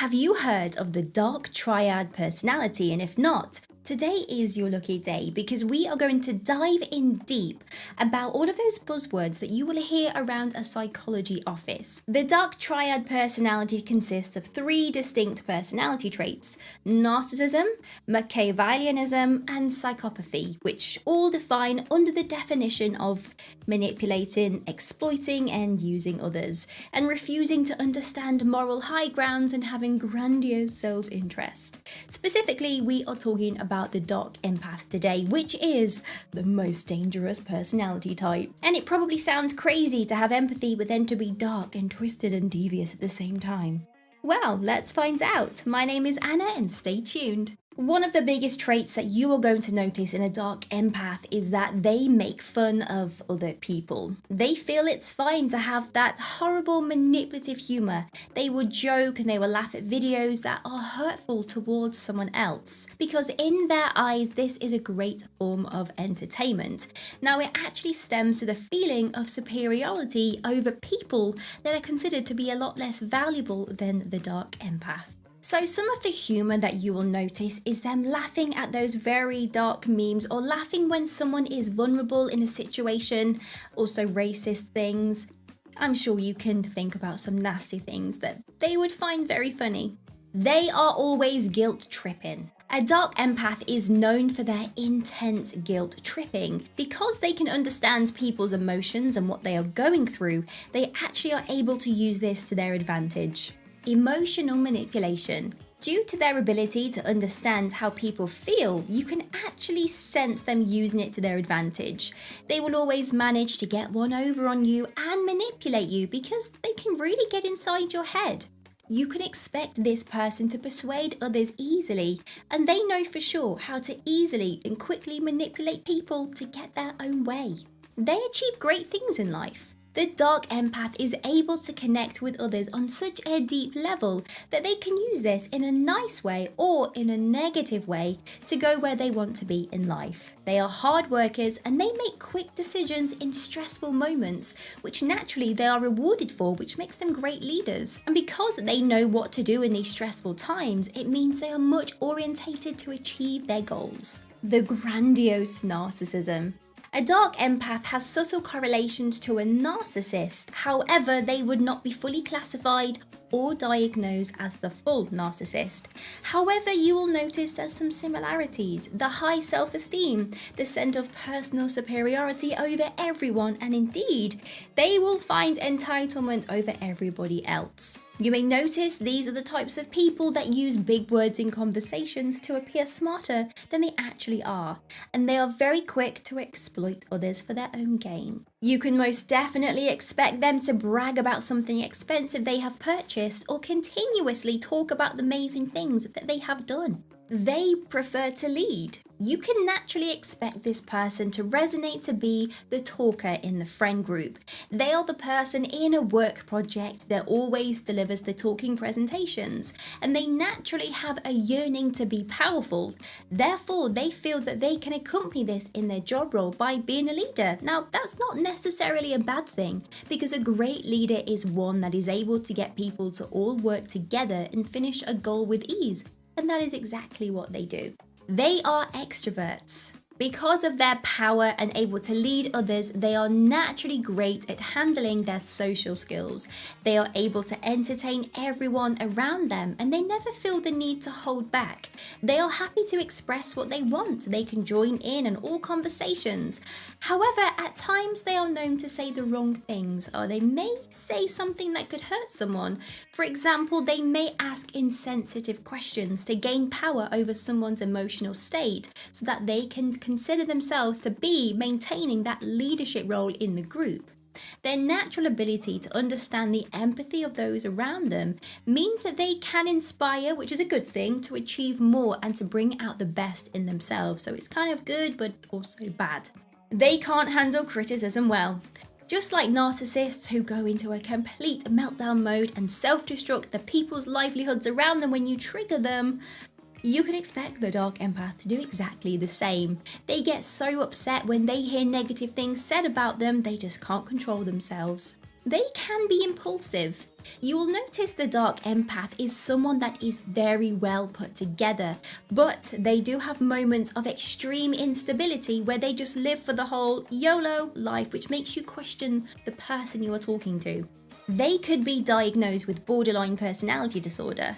Have you heard of the dark triad personality? And if not, today is your lucky day because we are going to dive in deep about all of those buzzwords that you will hear around a psychology office. The dark triad personality consists of 3 distinct personality traits: narcissism, Machiavellianism, and psychopathy, which all define under the definition of manipulating, exploiting, and using others, and refusing to understand moral high grounds and having grandiose self-interest. Specifically, we are talking about the Dark Empath today, which is the most dangerous personality type. And it probably sounds crazy to have empathy but then to be dark and twisted and devious at the same time. Well, let's find out. My name is Anna and stay tuned. One of the biggest traits that you are going to notice in a dark empath is that they make fun of other people. They feel it's fine to have that horrible manipulative humor. They will joke and they will laugh at videos that are hurtful towards someone else, because in their eyes this is a great form of entertainment. Now it actually stems to the feeling of superiority over people that are considered to be a lot less valuable than the dark empath. So some of the humour that you will notice is them laughing at those very dark memes, or laughing when someone is vulnerable in a situation, also racist things. I'm sure you can think about some nasty things that they would find very funny. They are always guilt tripping. A dark empath is known for their intense guilt tripping. Because they can understand people's emotions and what they are going through, they actually are able to use this to their advantage. Emotional manipulation. Due to their ability to understand how people feel, you can actually sense them using it to their advantage. They will always manage to get one over on you and manipulate you because they can really get inside your head. You can expect this person to persuade others easily, and they know for sure how to easily and quickly manipulate people to get their own way. They achieve great things in life. The dark empath is able to connect with others on such a deep level that they can use this in a nice way or in a negative way to go where they want to be in life. They are hard workers and they make quick decisions in stressful moments, which naturally they are rewarded for, which makes them great leaders. And because they know what to do in these stressful times, it means they are much orientated to achieve their goals. The grandiose narcissism. A dark empath has subtle correlations to a narcissist, however, they would not be fully classified or diagnosed as the full narcissist. However, you will notice there's some similarities: the high self-esteem, the sense of personal superiority over everyone, and indeed, they will find entitlement over everybody else. You may notice these are the types of people that use big words in conversations to appear smarter than they actually are, and they are very quick to exploit others for their own gain. You can most definitely expect them to brag about something expensive they have purchased or continuously talk about the amazing things that they have done. They prefer to lead. You can naturally expect this person to resonate to be the talker in the friend group. They are the person in a work project that always delivers the talking presentations, and they naturally have a yearning to be powerful. Therefore, they feel that they can accompany this in their job role by being a leader. Now, that's not necessarily a bad thing, because a great leader is one that is able to get people to all work together and finish a goal with ease. And that is exactly what they do. They are extroverts. Because of their power and able to lead others, they are naturally great at handling their social skills. They are able to entertain everyone around them, and they never feel the need to hold back. They are happy to express what they want. They can join in all conversations. However, at times they are known to say the wrong things, or they may say something that could hurt someone. For example, they may ask insensitive questions to gain power over someone's emotional state so that they can consider themselves to be maintaining that leadership role in the group. Their natural ability to understand the empathy of those around them means that they can inspire, which is a good thing, to achieve more and to bring out the best in themselves. So it's kind of good, but also bad. They can't handle criticism well. Just like narcissists who go into a complete meltdown mode and self-destruct the people's livelihoods around them when you trigger them, you can expect the dark empath to do exactly the same. They get so upset when they hear negative things said about them, they just can't control themselves. They can be impulsive. You will notice the dark empath is someone that is very well put together, but they do have moments of extreme instability where they just live for the whole YOLO life, which makes you question the person you are talking to. They could be diagnosed with borderline personality disorder.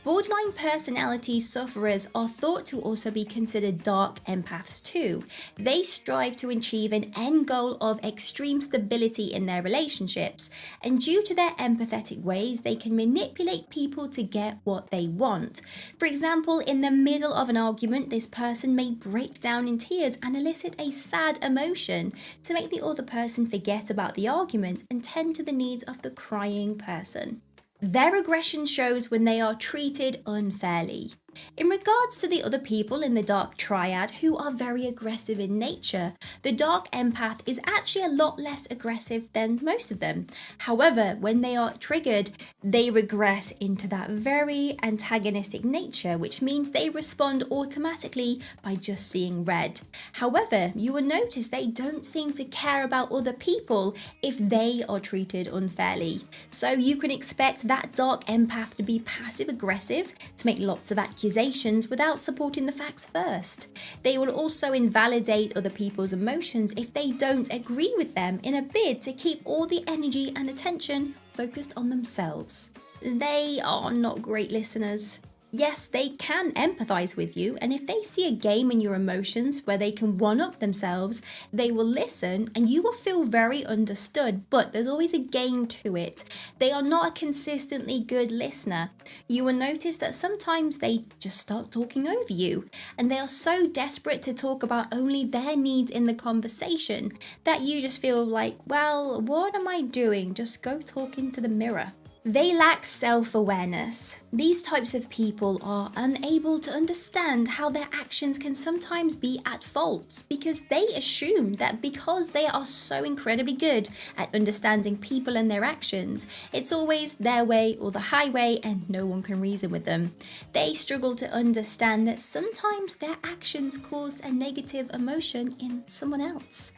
Borderline personality sufferers are thought to also be considered dark empaths too. They strive to achieve an end goal of extreme stability in their relationships, and due to their empathetic ways, they can manipulate people to get what they want. For example, in the middle of an argument, this person may break down in tears and elicit a sad emotion to make the other person forget about the argument and tend to the needs of the crying person. Their aggression shows when they are treated unfairly. In regards to the other people in the dark triad who are very aggressive in nature, the dark empath is actually a lot less aggressive than most of them. However, when they are triggered, they regress into that very antagonistic nature, which means they respond automatically by just seeing red. However, you will notice they don't seem to care about other people if they are treated unfairly. So you can expect that dark empath to be passive aggressive, to make lots of accusations without supporting the facts first. They will also invalidate other people's emotions if they don't agree with them in a bid to keep all the energy and attention focused on themselves. They are not great listeners. Yes, they can empathize with you, and if they see a game in your emotions where they can one-up themselves, they will listen and you will feel very understood, but there's always a game to it. They are not a consistently good listener. You will notice that sometimes they just start talking over you, and they are so desperate to talk about only their needs in the conversation that you just feel like, well, what am I doing? Just go talk into the mirror. They lack self-awareness. These types of people are unable to understand how their actions can sometimes be at fault because they assume that because they are so incredibly good at understanding people and their actions, it's always their way or the highway and no one can reason with them. They struggle to understand that sometimes their actions cause a negative emotion in someone else.